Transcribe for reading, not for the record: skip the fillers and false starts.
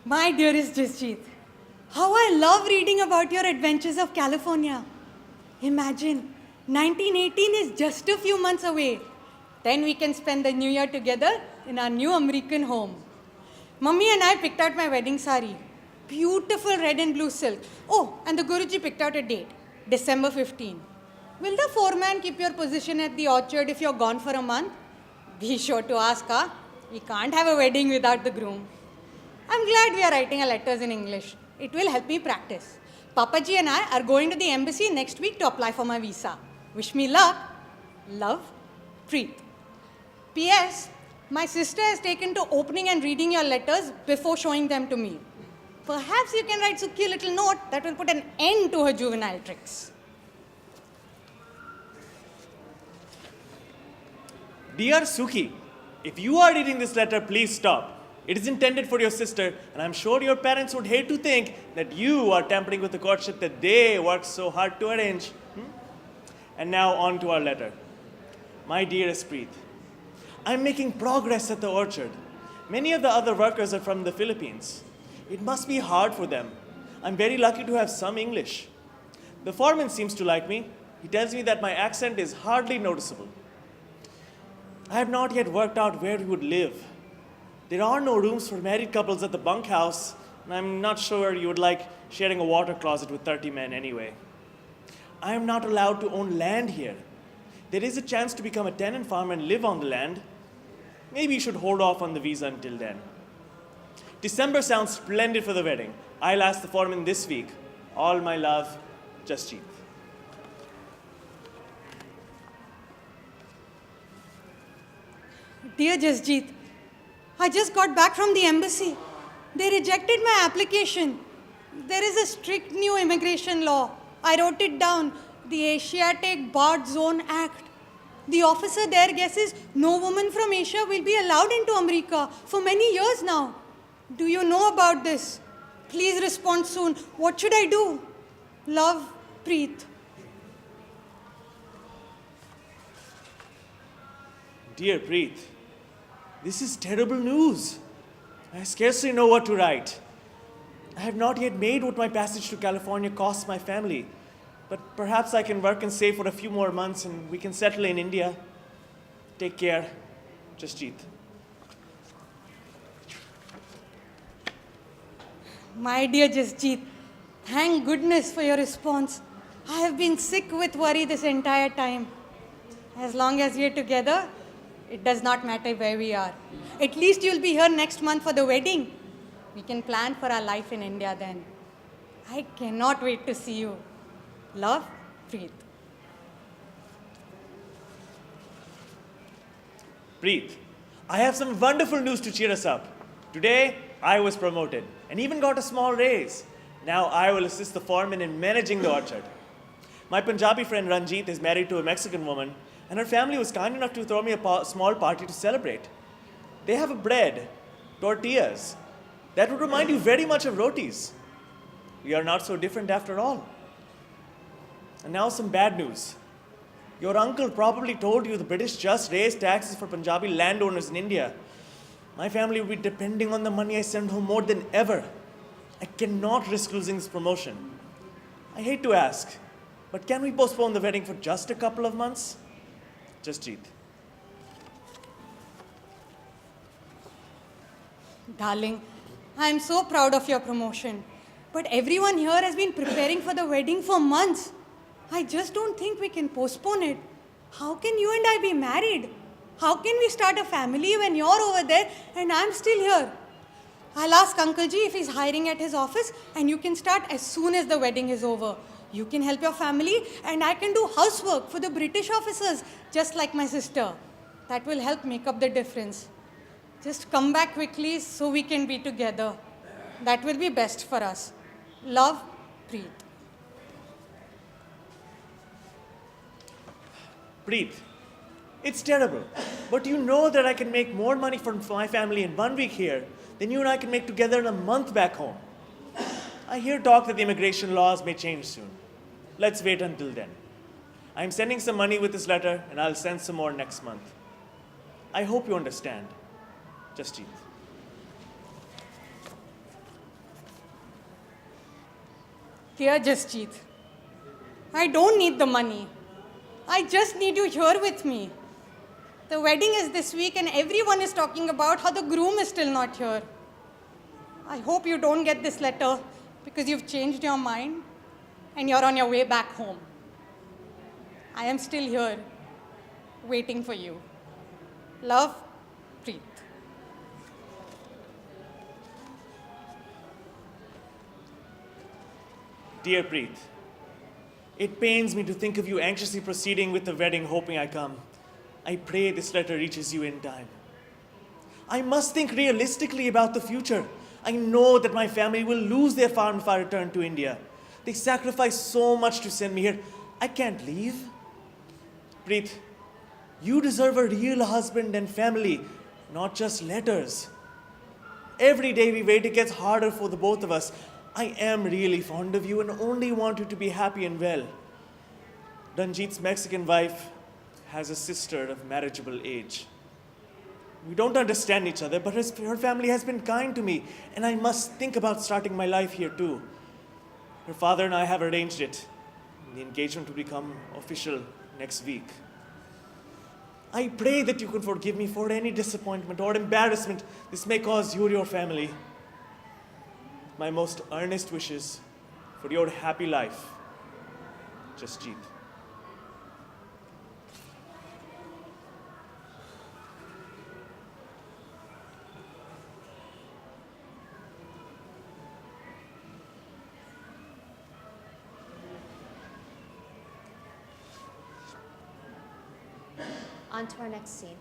My dearest Jasjeet, how I love reading about your adventures of California. Imagine, 1918 is just a few months away. Then we can spend the new year together in our new American home. Mummy and I picked out my wedding sari. Beautiful red and blue silk. Oh, and the Guruji picked out a date, December 15. Will the foreman keep your position at the orchard if you're gone for a month? Be sure to ask, huh? We can't have a wedding without the groom. I'm glad we are writing our letters in English. It will help me practice. Papaji and I are going to the embassy next week to apply for my visa. Wish me luck. Love, Preet. P.S. My sister has taken to opening and reading your letters before showing them to me. Perhaps you can write Suki a little note that will put an end to her juvenile tricks. Dear Suki, if you are reading this letter, please stop. It is intended for your sister, and I'm sure your parents would hate to think that you are tampering with the courtship that they worked so hard to arrange. And now on to our letter. My dearest Preet, I'm making progress at the orchard. Many of the other workers are from the Philippines. It must be hard for them. I'm very lucky to have some English. The foreman seems to like me. He tells me that my accent is hardly noticeable. I have not yet worked out where we would live. There are no rooms for married couples at the bunkhouse, and I'm not sure you would like sharing a water closet with 30 men anyway. I am not allowed to own land here. There is a chance to become a tenant farmer and live on the land. Maybe you should hold off on the visa until then. December sounds splendid for the wedding. I'll ask the foreman this week. All my love, Jasjeet. Dear Jasjeet, I just got back from the embassy. They rejected my application. There is a strict new immigration law. I wrote it down, the Asiatic Barred Zone Act. The officer there guesses no woman from Asia will be allowed into America for many years now. Do you know about this? Please respond soon. What should I do? Love, Preet. Dear Preet, this is terrible news. I scarcely know what to write. I have not yet made what my passage to California costs my family, but perhaps I can work and save for a few more months and we can settle in India. Take care, Jasjeet. My dear Jasjeet, thank goodness for your response. I have been sick with worry this entire time. As long as we are together, it does not matter where we are. At least you'll be here next month for the wedding. We can plan for our life in India then. I cannot wait to see you. Love, Preet. Preet, I have some wonderful news to cheer us up. Today, I was promoted and even got a small raise. Now I will assist the foreman in managing the orchard. My Punjabi friend Ranjit is married to a Mexican woman, and her family was kind enough to throw me a small party to celebrate. They have a bread, tortillas, that would remind you very much of rotis. We are not so different after all. And now some bad news. Your uncle probably told you the British just raised taxes for Punjabi landowners in India. My family will be depending on the money I send home more than ever. I cannot risk losing this promotion. I hate to ask, but can we postpone the wedding for just a couple of months? Jasjeet. Darling, I am so proud of your promotion. But everyone here has been preparing for the wedding for months. I just don't think we can postpone it. How can you and I be married? How can we start a family when you're over there and I'm still here? I'll ask Uncle Ji if he's hiring at his office and you can start as soon as the wedding is over. You can help your family and I can do housework for the British officers, just like my sister. That will help make up the difference. Just come back quickly so we can be together. That will be best for us. Love, Preet. Preet, it's terrible, but you know that I can make more money for my family in 1 week here than you and I can make together in a month back home. I hear talk that the immigration laws may change soon. Let's wait until then. I'm sending some money with this letter and I'll send some more next month. I hope you understand. Jasjeet. Dear Jasjeet, I don't need the money. I just need you here with me. The wedding is this week and everyone is talking about how the groom is still not here. I hope you don't get this letter because you've changed your mind and you're on your way back home. I am still here, waiting for you. Love, Preet. Dear Preet, it pains me to think of you anxiously proceeding with the wedding, hoping I come. I pray this letter reaches you in time. I must think realistically about the future. I know that my family will lose their farm if I return to India. They sacrificed so much to send me here. I can't leave. Preet, you deserve a real husband and family, not just letters. Every day we wait, it gets harder for the both of us. I am really fond of you and only want you to be happy and well. Ranjit's Mexican wife has a sister of marriageable age. We don't understand each other, but her family has been kind to me, and I must think about starting my life here too. Her father and I have arranged it. The engagement will become official next week. I pray that you can forgive me for any disappointment or embarrassment this may cause you or your family. My most earnest wishes for your happy life, Jasjeet. On to our next scene.